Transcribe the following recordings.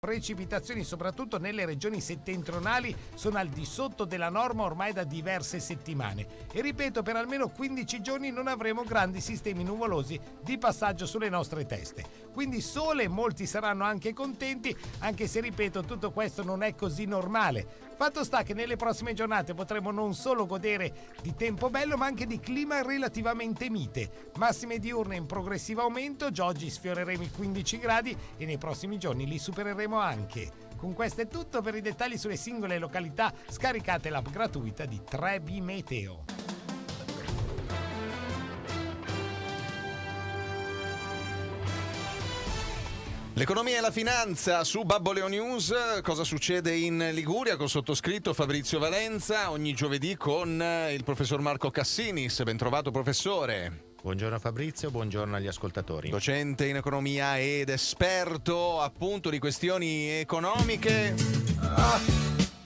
precipitazioni soprattutto nelle regioni settentrionali sono al di sotto della norma ormai da diverse settimane e ripeto, per almeno 15 giorni non avremo grandi sistemi nuvolosi di passaggio sulle nostre teste. Quindi sole, molti saranno anche contenti, anche se ripeto, tutto questo non è così normale. Fatto sta che nelle prossime giornate potremo non solo godere di tempo bello ma anche di clima relativamente mite. Massime diurne in progressivo aumento, già oggi sfioreremo i 15 gradi e nei prossimi giorni li supereremo anche. Con questo è tutto, per i dettagli sulle singole località scaricate l'app gratuita di 3B Meteo. L'economia e la finanza su Babboleo News. Cosa succede in Liguria col sottoscritto Fabrizio Valenza ogni giovedì con il professor Marco Cassinis. Ben trovato, professore. Buongiorno Fabrizio, buongiorno agli ascoltatori. Docente in economia ed esperto appunto di questioni economiche.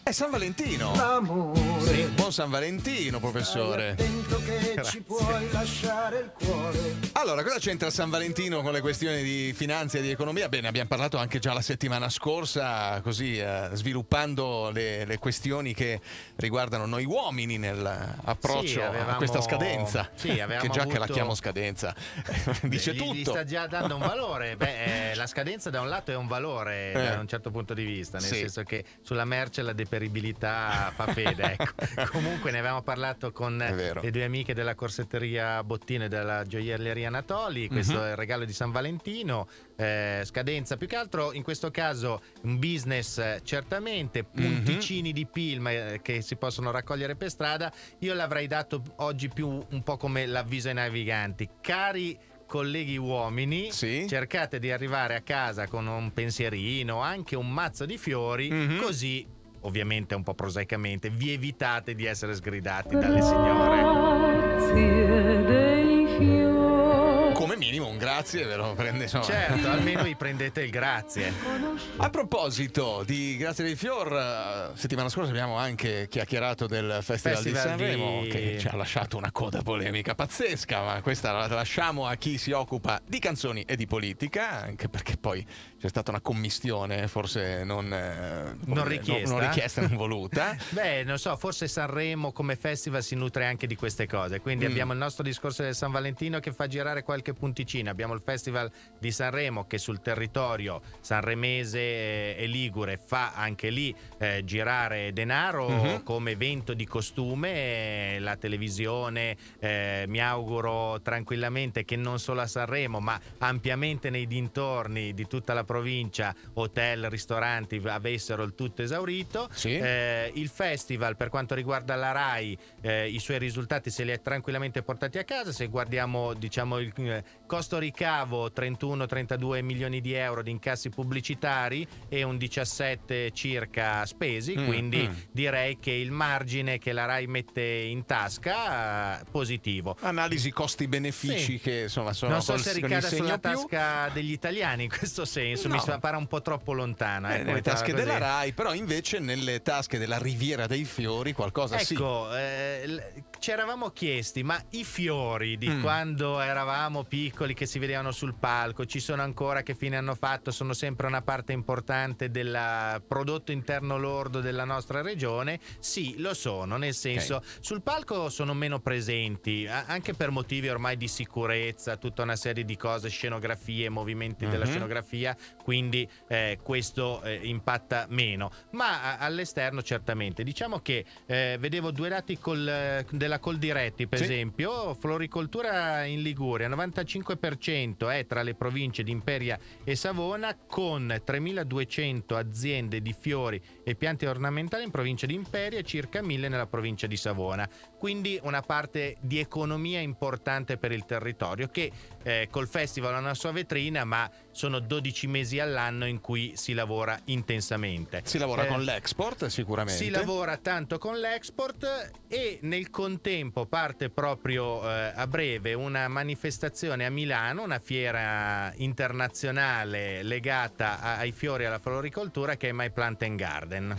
È San Valentino. Sì, buon San Valentino, professore. Che ci puoi lasciare il cuore. Allora, cosa c'entra San Valentino con le questioni di finanza e di economia? Bene, abbiamo parlato anche già la settimana scorsa, così sviluppando le questioni che riguardano noi uomini nell'approccio a questa scadenza. Sì, che già che la chiamo scadenza dice tutto. Gli sta già dando un valore. La scadenza da un lato è un valore da un certo punto di vista, nel senso che sulla merce la deperibilità fa fede. Ecco. Comunque ne avevamo parlato con le due amiche della corsetteria Bottino e della gioielleria Anatoli. Questo è il regalo di San Valentino. Scadenza più che altro in questo caso un business, certamente punticini di PIL che si possono raccogliere per strada. Io l'avrei dato oggi più un po' come l'avviso ai naviganti: cari colleghi uomini, cercate di arrivare a casa con un pensierino, anche un mazzo di fiori, così ovviamente un po' prosaicamente vi evitate di essere sgridati dalle signore. Come minimo un grazie ve lo prende, insomma. Certo, almeno vi prendete il grazie. A proposito di Grazie dei Fior, settimana scorsa abbiamo anche chiacchierato del Festival di Sanremo che ci ha lasciato una coda polemica pazzesca, ma questa la lasciamo a chi si occupa di canzoni e di politica, anche perché poi c'è stata una commistione forse non richiesta, non voluta. Beh, non so, forse Sanremo come festival si nutre anche di queste cose, quindi abbiamo il nostro discorso del San Valentino che fa girare qualche punticina, abbiamo il Festival di Sanremo che sul territorio sanremese e ligure fa anche lì girare denaro come evento di costume. La televisione mi auguro tranquillamente che non solo a Sanremo ma ampiamente nei dintorni di tutta la provincia, hotel, ristoranti avessero il tutto esaurito. Il festival, per quanto riguarda la RAI, i suoi risultati se li è tranquillamente portati a casa. Se guardiamo, diciamo, il costo ricavo 31-32 milioni di euro di incassi pubblicitari e un 17 circa spesi, quindi direi che il margine che la RAI mette in tasca positivo. Analisi costi-benefici che insomma sono, non so se ricada sulla tasca degli italiani in questo senso, mi pare un po' troppo lontana nelle tasche della RAI, però invece nelle tasche della Riviera dei Fiori qualcosa ci eravamo chiesti, ma i fiori di quando eravamo piccoli che si vedevano sul palco ci sono ancora? Che fine hanno fatto? Sono sempre una parte importante del prodotto interno lordo della nostra regione? Sì, lo sono, nel senso sul palco sono meno presenti, anche per motivi ormai di sicurezza, tutta una serie di cose, scenografie, movimenti della scenografia, quindi questo impatta meno, ma all'esterno certamente. Diciamo che vedevo due dati della Coldiretti, per esempio, floricoltura in Liguria 95% è tra le province di Imperia e Savona, con 3.200 aziende di fiori e piante ornamentali in provincia di Imperia e circa 1.000 nella provincia di Savona, quindi una parte di economia importante per il territorio che col festival ha una sua vetrina, ma sono 12 mesi all'anno in cui si lavora intensamente. Si lavora con l'export sicuramente. Si lavora tanto con l'export e nel contempo parte proprio a breve una manifestazione a Milano, una fiera internazionale legata ai fiori e alla floricoltura che è My Plant and Garden.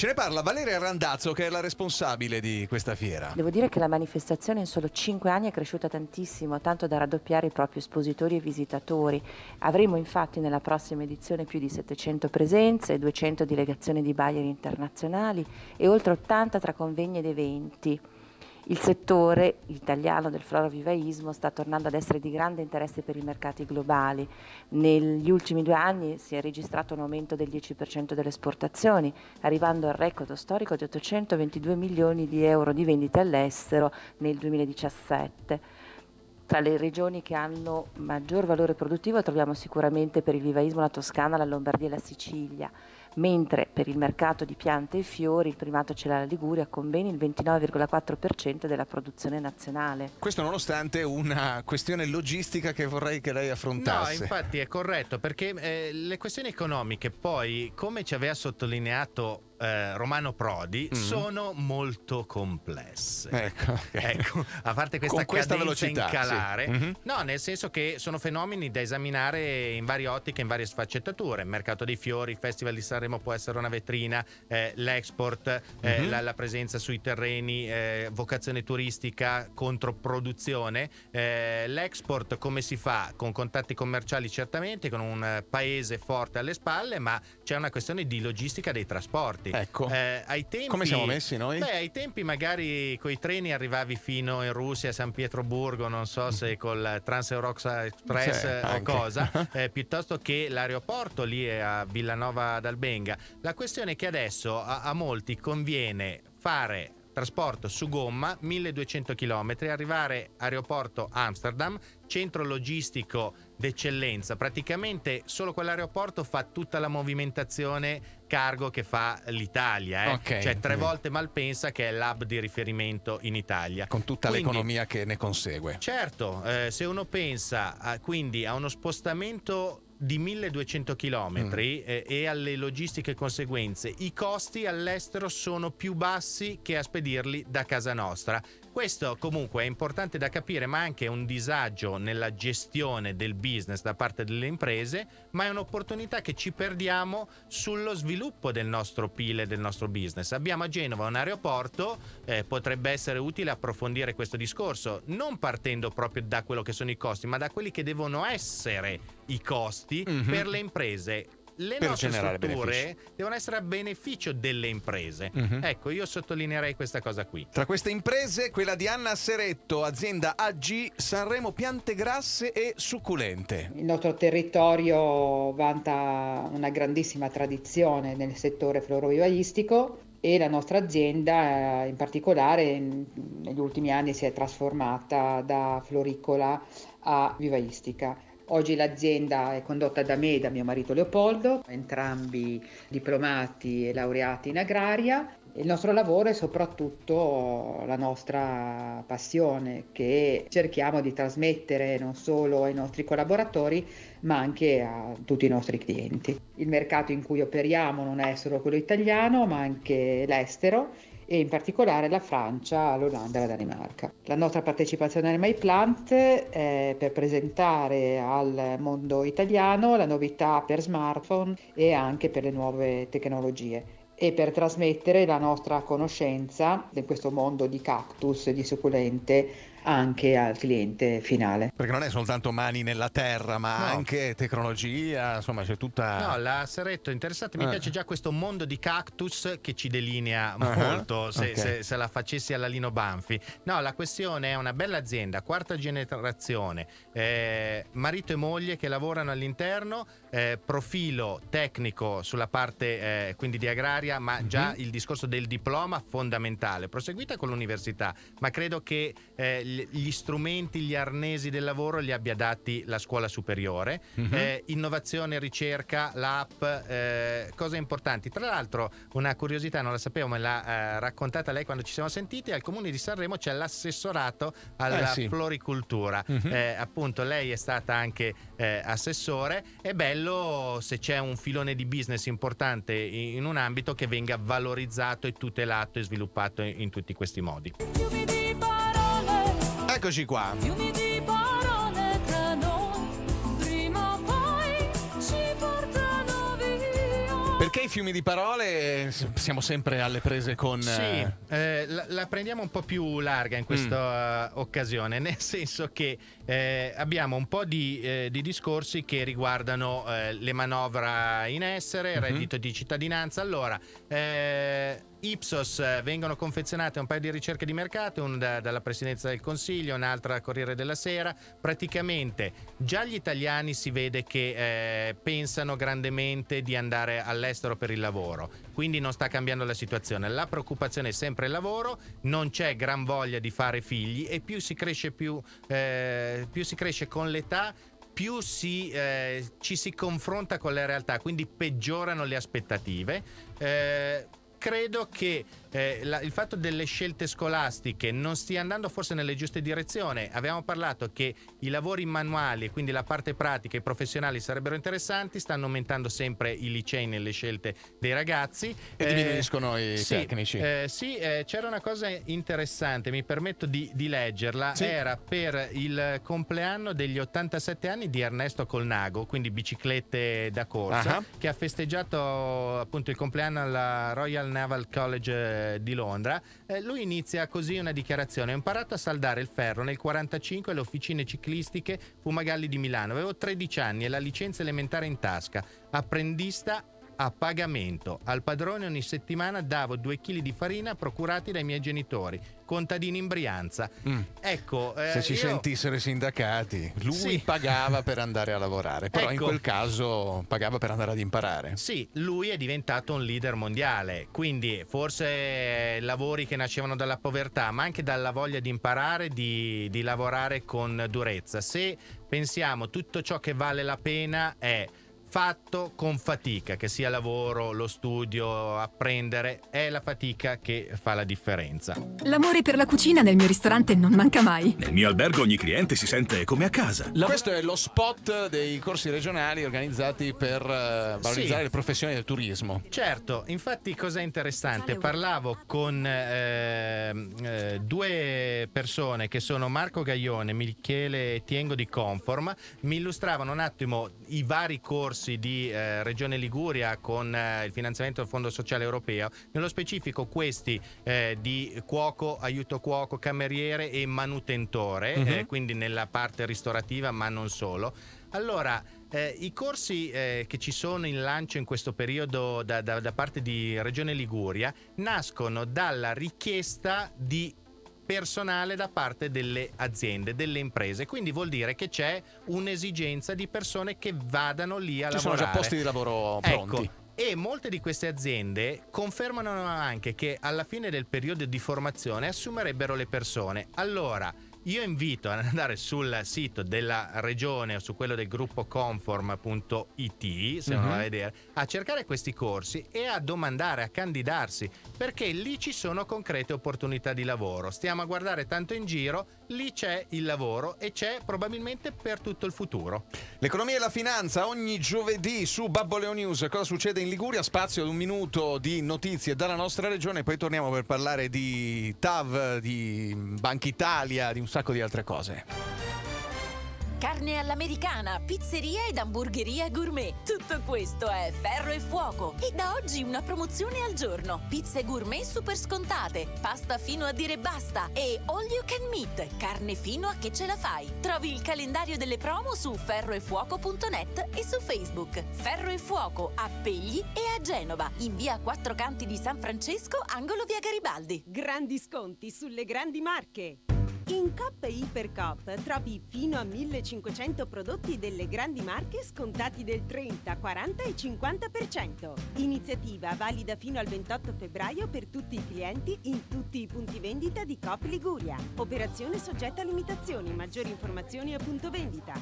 Ce ne parla Valeria Randazzo, che è la responsabile di questa fiera. Devo dire che la manifestazione in solo 5 anni è cresciuta tantissimo, tanto da raddoppiare i propri espositori e visitatori. Avremo infatti nella prossima edizione più di 700 presenze, 200 delegazioni di buyer internazionali e oltre 80 tra convegni ed eventi. Il settore italiano del florovivaismo sta tornando ad essere di grande interesse per i mercati globali. Negli ultimi 2 anni si è registrato un aumento del 10% delle esportazioni, arrivando al record storico di 822 milioni di euro di vendite all'estero nel 2017. Tra le regioni che hanno maggior valore produttivo troviamo sicuramente per il vivaismo la Toscana, la Lombardia e la Sicilia, mentre per il mercato di piante e fiori il primato ce l'ha la Liguria con ben il 29,4% della produzione nazionale. Questo nonostante una questione logistica che vorrei che lei affrontasse. No, infatti è corretto, perché le questioni economiche poi, come ci aveva sottolineato Romano Prodi, sono molto complesse. Ecco, a parte questa cadenza velocità, in calare, sì. no, nel senso che sono fenomeni da esaminare in varie ottiche, in varie sfaccettature. Mercato dei fiori, il Festival di Sanremo può essere una vetrina, l'export, la presenza sui terreni, vocazione turistica contro produzione. L'export come si fa? Con contatti commerciali certamente, con un paese forte alle spalle, ma c'è una questione di logistica dei trasporti. Ecco, ai tempi, come siamo messi noi? Beh, ai tempi magari coi treni arrivavi fino in Russia, a San Pietroburgo, non so se col Trans-Euroxa Express o anche. cosa, piuttosto che l'aeroporto lì a Villanova d'Albenga. La questione è che adesso a molti conviene fare trasporto su gomma, 1200 km, arrivare aeroporto Amsterdam, centro logistico d'eccellenza. Praticamente solo quell'aeroporto fa tutta la movimentazione cargo che fa l'Italia, Okay. Cioè 3 volte Malpensa, che è l'hub di riferimento in Italia, Con tutta l'economia che ne consegue. Certo, se uno pensa quindi a uno spostamento di 1200 km e alle logistiche conseguenze, i costi all'estero sono più bassi che a spedirli da casa nostra. Questo comunque è importante da capire, ma anche un disagio nella gestione del business da parte delle imprese, ma è un'opportunità che ci perdiamo sullo sviluppo del nostro PIL e del nostro business. Abbiamo a Genova un aeroporto, potrebbe essere utile approfondire questo discorso, non partendo proprio da quello che sono i costi, ma da quelli che devono essere i costi per le imprese. Le nostre strutture devono essere a beneficio delle imprese. Ecco, io sottolineerei questa cosa qui. Tra queste imprese, quella di Anna Seretto, azienda AG Sanremo Piante Grasse e Succulente. Il nostro territorio vanta una grandissima tradizione nel settore florovivaistico e la nostra azienda in particolare negli ultimi anni si è trasformata da floricola a vivaistica. Oggi l'azienda è condotta da me e da mio marito Leopoldo, entrambi diplomati e laureati in agraria. Il nostro lavoro è soprattutto la nostra passione, che cerchiamo di trasmettere non solo ai nostri collaboratori ma anche a tutti i nostri clienti. Il mercato in cui operiamo non è solo quello italiano ma anche l'estero, e in particolare la Francia, l'Olanda e la Danimarca. La nostra partecipazione al MyPlant è per presentare al mondo italiano la novità per smartphone e anche per le nuove tecnologie, e per trasmettere la nostra conoscenza di questo mondo di cactus e di succulente anche al cliente finale. Perché non è soltanto mani nella terra, ma anche tecnologia, insomma c'è tutta... No, la Seretto interessante, mi piace già questo mondo di cactus che ci delinea molto, se la facessi alla Lino Banfi. No, la questione è una bella azienda, 4ª generazione, marito e moglie che lavorano all'interno, profilo tecnico sulla parte quindi di agraria, ma già il discorso del diploma fondamentale, proseguita con l'università, ma credo che gli strumenti, gli arnesi del lavoro li abbia dati la scuola superiore. Innovazione, ricerca, l'app, cose importanti. Tra l'altro, una curiosità, non la sapevo, me l'ha raccontata lei quando ci siamo sentiti: al Comune di Sanremo c'è l'assessorato alla floricoltura. Appunto, lei è stata anche assessore. È bello se c'è un filone di business importante in un ambito che venga valorizzato e tutelato e sviluppato in tutti questi modi. Eccoci qua. Fiumi di parole tra noi, prima o poi ci portano via. Perché i fiumi di parole siamo sempre alle prese con... Sì, la prendiamo un po' più larga in questa occasione, nel senso che abbiamo un po' di discorsi che riguardano le manovre in essere, il reddito di cittadinanza. Allora, Ipsos vengono confezionate un paio di ricerche di mercato, una dalla Presidenza del Consiglio, un'altra a Corriere della Sera. Praticamente già gli italiani si vede che pensano grandemente di andare all'estero per il lavoro, quindi non sta cambiando la situazione. La preoccupazione è sempre il lavoro, non c'è gran voglia di fare figli e più si cresce con l'età, più ci si confronta con le realtà, quindi peggiorano le aspettative. Credo che il fatto delle scelte scolastiche non stia andando forse nelle giuste direzioni. Avevamo parlato che i lavori manuali, quindi la parte pratica e professionali, sarebbero interessanti. Stanno aumentando sempre i licei nelle scelte dei ragazzi e diminuiscono i tecnici. C'era una cosa interessante, mi permetto di leggerla. Era per il compleanno degli 87 anni di Ernesto Colnago, quindi biciclette da corsa, che ha festeggiato appunto il compleanno alla Royal Naval College di Londra. Lui inizia così una dichiarazione: ho imparato a saldare il ferro nel 45 alle officine ciclistiche Fumagalli di Milano, avevo 13 anni e la licenza elementare in tasca, apprendista a pagamento, al padrone ogni settimana davo 2 chili di farina procurati dai miei genitori, contadini in Brianza. Ecco, se ci sentissero i sindacati, lui pagava per andare a lavorare, però in quel caso pagava per andare ad imparare. Sì, lui è diventato un leader mondiale, quindi forse lavori che nascevano dalla povertà, ma anche dalla voglia di imparare, di lavorare con durezza. Se pensiamo tutto ciò che vale la pena è fatto con fatica, che sia lavoro, lo studio, apprendere, è la fatica che fa la differenza. L'amore per la cucina nel mio ristorante non manca mai. Nel mio albergo ogni cliente si sente come a casa. Questo è lo spot dei corsi regionali organizzati per valorizzare le professioni del turismo. Certo, infatti cos'è interessante? Parlavo con 2 persone che sono Marco Gaione e Michele Tiengo di Conform. Mi illustravano un attimo i vari corsi di Regione Liguria con il finanziamento del Fondo Sociale Europeo, nello specifico questi di cuoco, aiuto cuoco, cameriere e manutentore, quindi nella parte ristorativa ma non solo. Allora, i corsi che ci sono in lancio in questo periodo da parte di Regione Liguria nascono dalla richiesta di personale da parte delle aziende, delle imprese, quindi vuol dire che c'è un'esigenza di persone che vadano lì a lavorare. Ci sono già posti di lavoro pronti. Ecco, e molte di queste aziende confermano anche che alla fine del periodo di formazione assumerebbero le persone. Allora, io invito ad andare sul sito della regione o su quello del gruppo conform.it, se non va a vedere, a cercare questi corsi e a domandare, a candidarsi, perché lì ci sono concrete opportunità di lavoro. Stiamo a guardare tanto in giro, lì c'è il lavoro e c'è probabilmente per tutto il futuro. L'economia e la finanza ogni giovedì su Babboleo News. Cosa succede in Liguria? Spazio ad 1 minuto di notizie dalla nostra regione, poi torniamo per parlare di TAV, di Banca Italia, di un sacco di altre cose. Carne all'americana, pizzeria ed hamburgeria gourmet. Tutto questo è Ferro e Fuoco. E da oggi una promozione al giorno. Pizze gourmet super scontate, pasta fino a dire basta e all you can meat, carne fino a che ce la fai. Trovi il calendario delle promo su ferroefuoco.net e su Facebook. Ferro e Fuoco a Pegli e a Genova, in via Quattro Canti di San Francesco, angolo via Garibaldi. Grandi sconti sulle grandi marche. In Coop e Ipercoop trovi fino a 1500 prodotti delle grandi marche scontati del 30, 40 e 50%. Iniziativa valida fino al 28 febbraio per tutti i clienti in tutti i punti vendita di Coop Liguria. Operazione soggetta a limitazioni. Maggiori informazioni a punto vendita.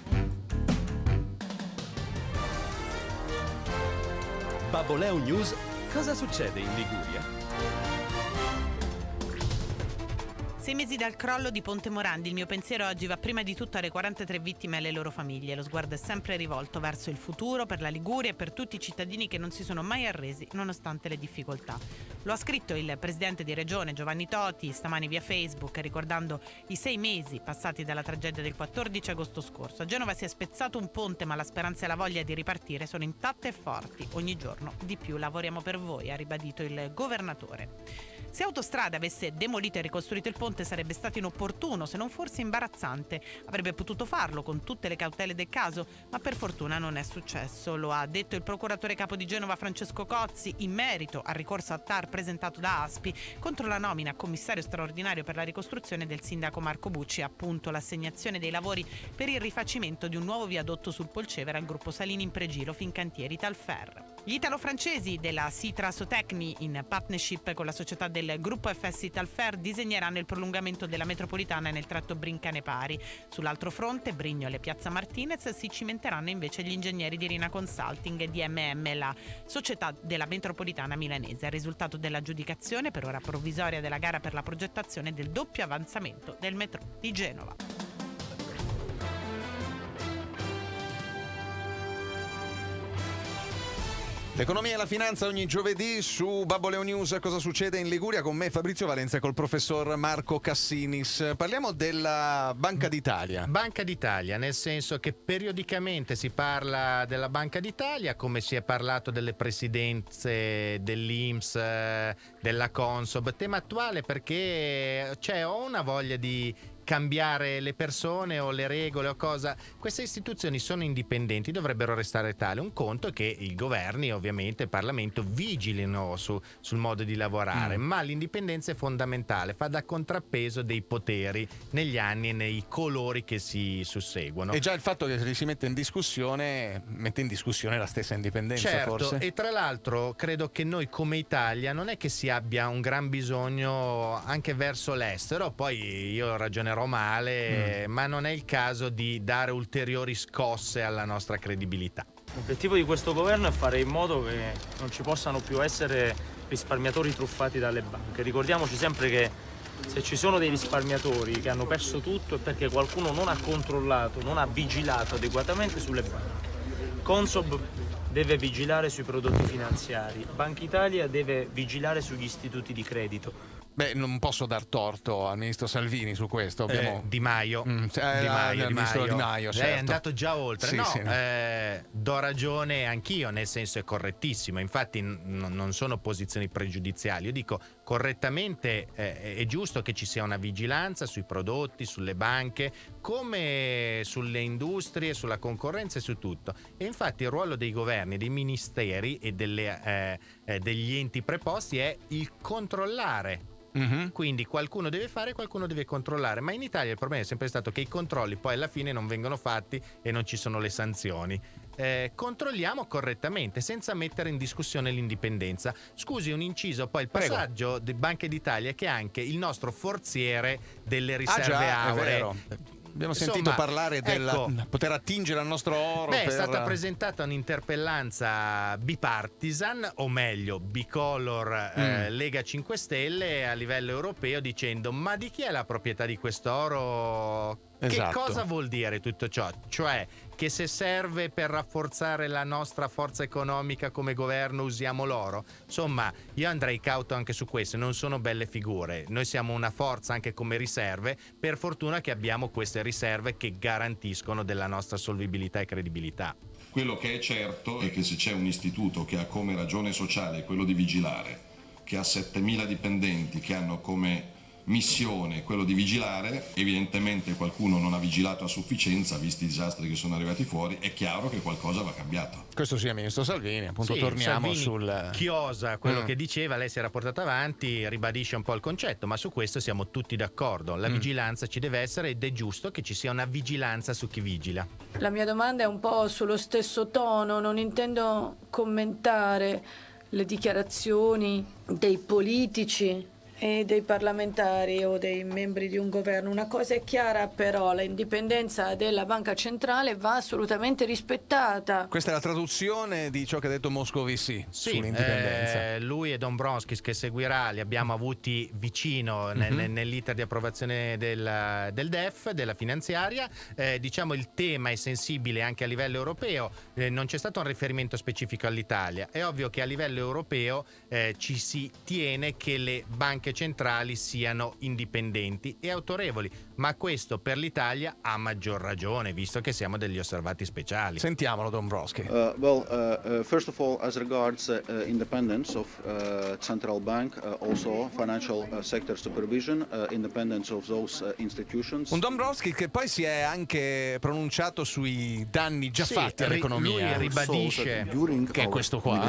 Babboleo News. Cosa succede in Liguria? 6 mesi dal crollo di Ponte Morandi, il mio pensiero oggi va prima di tutto alle 43 vittime e alle loro famiglie. Lo sguardo è sempre rivolto verso il futuro, per la Liguria e per tutti i cittadini che non si sono mai arresi nonostante le difficoltà. Lo ha scritto il presidente di Regione Giovanni Toti stamani via Facebook, ricordando i 6 mesi passati dalla tragedia del 14 agosto scorso. A Genova si è spezzato un ponte, ma la speranza e la voglia di ripartire sono intatte e forti. Ogni giorno di più lavoriamo per voi, ha ribadito il governatore. Se Autostrade avesse demolito e ricostruito il ponte sarebbe stato inopportuno, se non forse imbarazzante. Avrebbe potuto farlo con tutte le cautele del caso, ma per fortuna non è successo. Lo ha detto il procuratore capo di Genova Francesco Cozzi in merito al ricorso a TAR presentato da ASPI contro la nomina a commissario straordinario per la ricostruzione del sindaco Marco Bucci, appunto l'assegnazione dei lavori per il rifacimento di un nuovo viadotto sul Polcevera al gruppo Salini Impregilo Fincantieri Talfer. Gli italo-francesi della Sitra Sotecni, in partnership con la società del gruppo FS Italfer, disegneranno il prolungamento della metropolitana nel tratto Brincane-Pari. Sull'altro fronte, Brignole e Piazza Martinez, si cimenteranno invece gli ingegneri di Rina Consulting e DMM, la società della metropolitana milanese. Il risultato dell'aggiudicazione, per ora provvisoria, della gara per la progettazione del doppio avanzamento del metro di Genova. L'economia e la finanza ogni giovedì su Babboleo News. Cosa succede in Liguria? Con me Fabrizio Valenza e col professor Marco Cassinis. Parliamo della Banca d'Italia. Banca d'Italia, nel senso che periodicamente si parla della Banca d'Italia, come si è parlato delle presidenze dell'INPS, della Consob. Tema attuale perché c'è o una voglia di cambiare le persone o le regole o cosa. Queste istituzioni sono indipendenti, dovrebbero restare tali. Un conto è che i governi, ovviamente il Parlamento, vigilino sul modo di lavorare, ma l'indipendenza è fondamentale, fa da contrappeso dei poteri negli anni e nei colori che si susseguono. E già il fatto che si mette in discussione la stessa indipendenza, certo, forse. E tra l'altro credo che noi come Italia non è che si abbia un gran bisogno anche verso l'estero, poi io ragionerò male, ma non è il caso di dare ulteriori scosse alla nostra credibilità. L'obiettivo di questo governo è fare in modo che non ci possano più essere risparmiatori truffati dalle banche. Ricordiamoci sempre che se ci sono dei risparmiatori che hanno perso tutto è perché qualcuno non ha controllato, non ha vigilato adeguatamente sulle banche. Consob deve vigilare sui prodotti finanziari, Banca Italia deve vigilare sugli istituti di credito. Beh, non posso dar torto al ministro Salvini su questo. Di Maio. Il ministro Di Maio, certo. Lei è andato già oltre. Sì, do ragione anch'io, nel senso è correttissimo. Infatti non sono posizioni pregiudiziali. Io dico correttamente è giusto che ci sia una vigilanza sui prodotti, sulle banche, come sulle industrie, sulla concorrenza e su tutto. E infatti il ruolo dei governi, dei ministeri e degli enti preposti è il controllare. Quindi qualcuno deve fare, qualcuno deve controllare, ma in Italia il problema è sempre stato che i controlli poi alla fine non vengono fatti e non ci sono le sanzioni. Controlliamo correttamente senza mettere in discussione l'indipendenza. Scusi un inciso, poi il passaggio di Banca d'Italia, che è anche il nostro forziere delle riserve auree. È vero. Abbiamo sentito parlare del poter attingere al nostro oro. È stata presentata un'interpellanza bipartisan, o meglio bicolor, Lega 5 Stelle a livello europeo, dicendo: ma di chi è la proprietà di quest'oro? Esatto. Che cosa vuol dire tutto ciò? Cioè che se serve per rafforzare la nostra forza economica come governo usiamo l'oro? Insomma, io andrei cauto anche su questo, non sono belle figure. Noi siamo una forza anche come riserve, per fortuna che abbiamo queste riserve che garantiscono della nostra solvibilità e credibilità. Quello che è certo è che se c'è un istituto che ha come ragione sociale quello di vigilare, che ha 7.000 dipendenti che hanno come missione quello di vigilare, evidentemente qualcuno non ha vigilato a sufficienza, visti i disastri che sono arrivati fuori, è chiaro che qualcosa va cambiato. Questo sia ministro Salvini, appunto. Sì, torniamo Salvini chiosa quello che diceva, lei si era portato avanti, ribadisce un po' il concetto, ma su questo siamo tutti d'accordo, la vigilanza ci deve essere ed è giusto che ci sia una vigilanza su chi vigila. La mia domanda è un po' sullo stesso tono, non intendo commentare le dichiarazioni dei politici e dei parlamentari o dei membri di un governo. Una cosa è chiara però, l'indipendenza della banca centrale va assolutamente rispettata. Questa è la traduzione di ciò che ha detto Moscovici sull'indipendenza. Lui e Dombrovskis che seguirà li abbiamo avuti vicino nell'iter di approvazione del DEF, della finanziaria. Diciamo il tema è sensibile anche a livello europeo, non c'è stato un riferimento specifico all'Italia. È ovvio che a livello europeo ci si tiene che le banche centrali siano indipendenti e autorevoli, ma questo per l'Italia ha maggior ragione, visto che siamo degli osservati speciali. Sentiamolo Dombrovskis. First of all, as regards independence of central bank, also financial sector supervision, independence of those institutions. Un Dombrovskis che poi si è anche pronunciato sui danni già fatti all'economia. Lui ribadisce che è questo qua.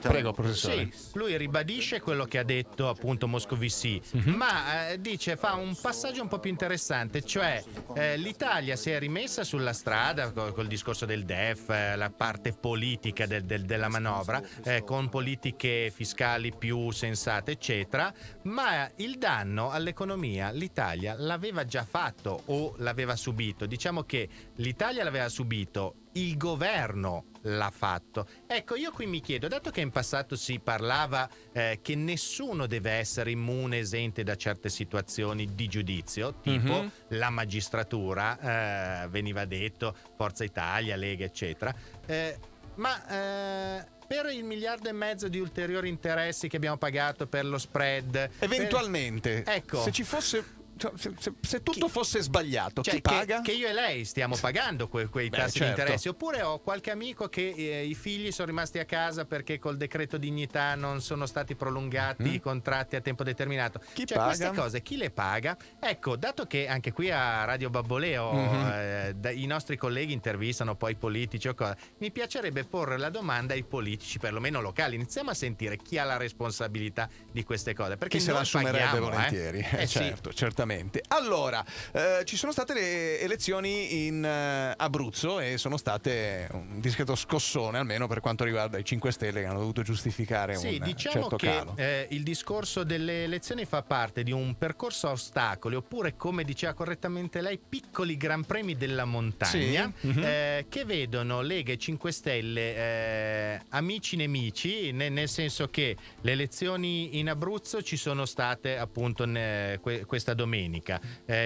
Prego, professore. Sì, lui ribadisce quello che ha detto appunto Moscovici, ma dice, fa un passaggio un po' più interessante, cioè l'Italia si è rimessa sulla strada col discorso del DEF, la parte politica della manovra, con politiche fiscali più sensate eccetera, ma il danno all'economia l'Italia l'aveva già fatto o l'aveva subito. Diciamo che l'Italia l'aveva subito, il governo l'ha fatto. Ecco, io qui mi chiedo, dato che in passato si parlava che nessuno deve essere immune, esente da certe situazioni di giudizio, tipo la magistratura, veniva detto, Forza Italia, Lega, eccetera, per il 1,5 miliardi di ulteriori interessi che abbiamo pagato per lo spread, eventualmente, ecco, se ci fosse, se tutto fosse sbagliato, cioè chi paga? Che io e lei stiamo pagando quei tassi di certo. interessi. Oppure ho qualche amico che i figli sono rimasti a casa perché col decreto dignità non sono stati prolungati i contratti a tempo determinato. Chi cioè paga? Queste cose chi le paga? Ecco, dato che anche qui a Radio Babboleo i nostri colleghi intervistano poi politici o cosa, mi piacerebbe porre la domanda ai politici, perlomeno locali. Iniziamo a sentire chi ha la responsabilità di queste cose, perché chi se la assumerebbe volentieri. Certo, certamente. Allora, ci sono state le elezioni in Abruzzo e sono state un discreto scossone, almeno per quanto riguarda i 5 Stelle, che hanno dovuto giustificare un certo calo. Il discorso delle elezioni fa parte di un percorso a ostacoli, oppure, come diceva correttamente lei, piccoli gran premi della montagna, che vedono Lega e 5 Stelle amici nemici, nel senso che le elezioni in Abruzzo ci sono state appunto questa domenica.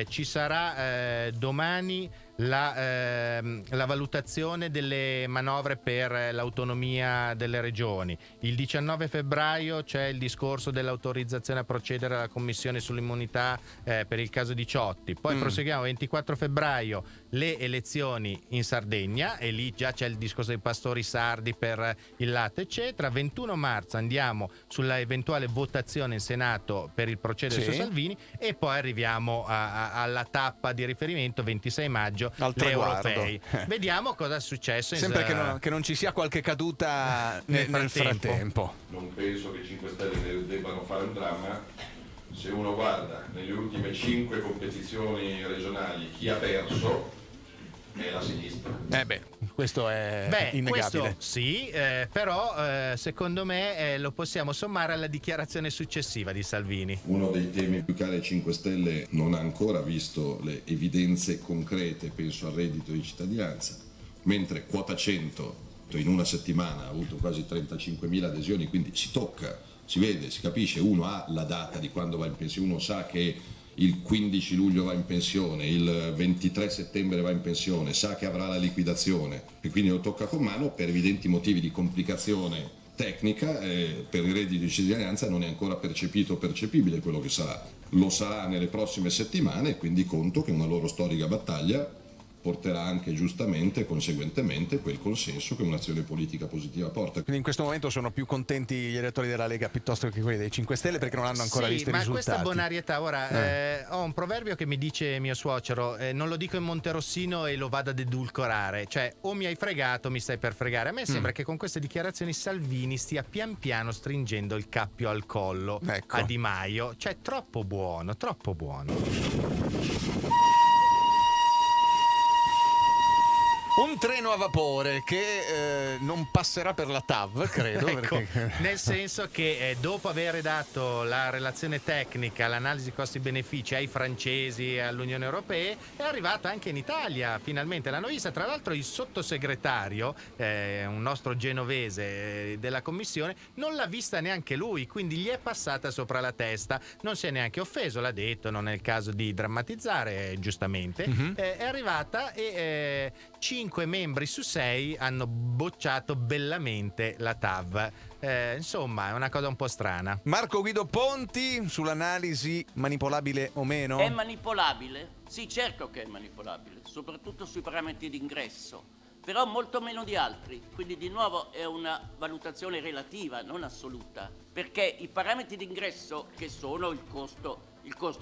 Ci sarà domani la valutazione delle manovre per l'autonomia delle regioni. Il 19 febbraio c'è il discorso dell'autorizzazione a procedere alla commissione sull'immunità per il caso di Ciotti. Poi proseguiamo 24 febbraio le elezioni in Sardegna e lì già c'è il discorso dei pastori sardi per il latte eccetera. 21 marzo andiamo sulla eventuale votazione in Senato per il procedere su Salvini e poi arriviamo alla tappa di riferimento 26 maggio al traguardo. Vediamo cosa è successo. Sempre che non ci sia qualche caduta nel frattempo. Non penso che 5 Stelle debbano fare un dramma. Se uno guarda nelle ultime 5 competizioni regionali chi ha perso è la sinistra. Questo è innegabile. Questo sì, però secondo me lo possiamo sommare alla dichiarazione successiva di Salvini. Uno dei temi più cari ai 5 Stelle non ha ancora visto le evidenze concrete, penso al reddito di cittadinanza, mentre quota 100 in una settimana ha avuto quasi 35.000 adesioni, quindi si tocca, si vede, si capisce, uno ha la data di quando va in pensione, uno sa che il 15 luglio va in pensione, il 23 settembre va in pensione, sa che avrà la liquidazione e quindi lo tocca con mano. Per evidenti motivi di complicazione tecnica per il reddito di cittadinanza non è ancora percepito o percepibile quello che sarà. Lo sarà nelle prossime settimane e quindi conto che una loro storica battaglia porterà anche giustamente e conseguentemente quel consenso che un'azione politica positiva porta. Quindi in questo momento sono più contenti gli elettori della Lega piuttosto che quelli dei 5 Stelle perché non hanno ancora visto i risultati. Ma questa bonarietà, ora ho un proverbio che mi dice mio suocero, non lo dico in Monterossino e lo vado ad edulcorare, cioè o mi hai fregato o mi stai per fregare. A me sembra che con queste dichiarazioni Salvini stia pian piano stringendo il cappio al collo a Di Maio, cioè troppo buono, troppo buono. Un treno a vapore che non passerà per la TAV, credo. Ecco, perché... nel senso che dopo aver dato la relazione tecnica, l'analisi costi-benefici ai francesi e all'Unione Europea, è arrivata anche in Italia, finalmente. L'hanno vista, tra l'altro il sottosegretario, un nostro genovese della Commissione, non l'ha vista neanche lui, quindi gli è passata sopra la testa. Non si è neanche offeso, l'ha detto, non è il caso di drammatizzare, giustamente. È arrivata e 5 membri su 6 hanno bocciato bellamente la TAV. Insomma, è una cosa un po' strana. Marco Guido Ponti sull'analisi manipolabile o meno? È manipolabile? Sì, certo che è manipolabile, soprattutto sui parametri d'ingresso, però molto meno di altri, quindi di nuovo è una valutazione relativa, non assoluta, perché i parametri d'ingresso, che sono il costo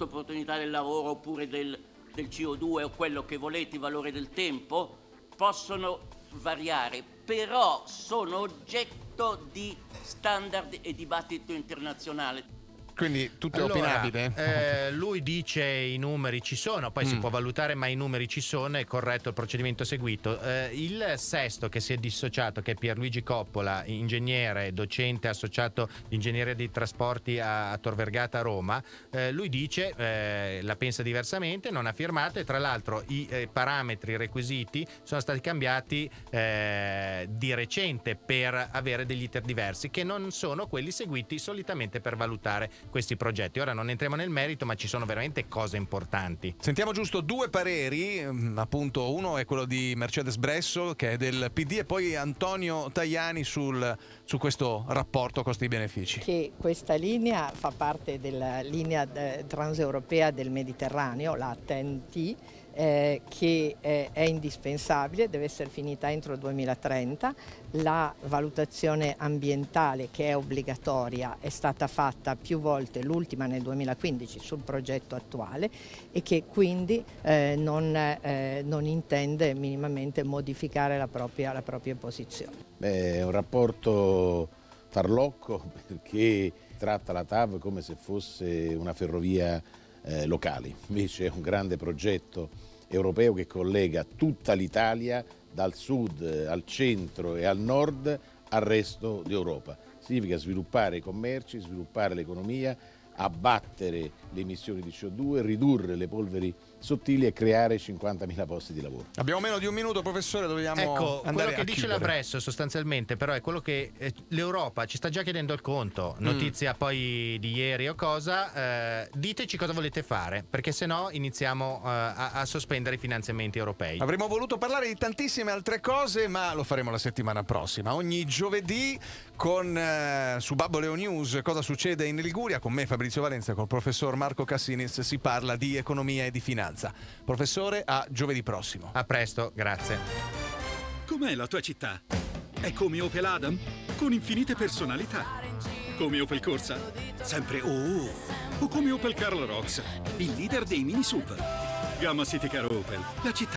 opportunità del lavoro oppure del CO2 o quello che volete, il valore del tempo, possono variare, però sono oggetto di standard e dibattito internazionale. Quindi tutto è opinabile? Lui dice i numeri ci sono, poi si può valutare, ma i numeri ci sono, è corretto il procedimento seguito. Il sesto che si è dissociato, che è Pierluigi Coppola, ingegnere, docente associato di ingegneria dei trasporti a Tor Vergata a Roma, lui dice, la pensa diversamente, non ha firmato, e tra l'altro i parametri, i requisiti sono stati cambiati di recente per avere degli iter diversi, che non sono quelli seguiti solitamente per valutare questi progetti. Ora non entriamo nel merito, ma ci sono veramente cose importanti. Sentiamo giusto due pareri, appunto uno è quello di Mercedes Bresso, che è del PD, e poi Antonio Tajani su questo rapporto costi-benefici. Che questa linea fa parte della linea transeuropea del Mediterraneo, la TEN-T, che è indispensabile, deve essere finita entro il 2030. La valutazione ambientale, che è obbligatoria, è stata fatta più volte, l'ultima nel 2015 sul progetto attuale, e che quindi non intende minimamente modificare la propria posizione. È un rapporto farlocco, perché tratta la TAV come se fosse una ferrovia locali, invece è un grande progetto europeo che collega tutta l'Italia dal sud al centro e al nord al resto d'Europa. Significa sviluppare i commerci, sviluppare l'economia, abbattere le emissioni di CO2, ridurre le polveri sottili e creare 50.000 posti di lavoro. Abbiamo meno di un minuto, professore, dobbiamo andare quello che a dice chiudere. la Bresso sostanzialmente però è quello che l'Europa ci sta già chiedendo il conto. Notizia poi di ieri o cosa, diteci cosa volete fare, perché se no iniziamo a sospendere i finanziamenti europei. Avremmo voluto parlare di tantissime altre cose, ma lo faremo la settimana prossima, ogni giovedì con su Babboleo News Cosa succede in Liguria, con me Fabrizio Valenza, col professor Marco Cassinis, si parla di economia e di finanza. Professore, a giovedì prossimo. A presto, grazie. Com'è la tua città? È come Opel Adam? Con infinite personalità. Come Opel Corsa? Sempre oh! O come Opel Karl Rocks, il leader dei mini SUV. Gamma City Car Opel, la città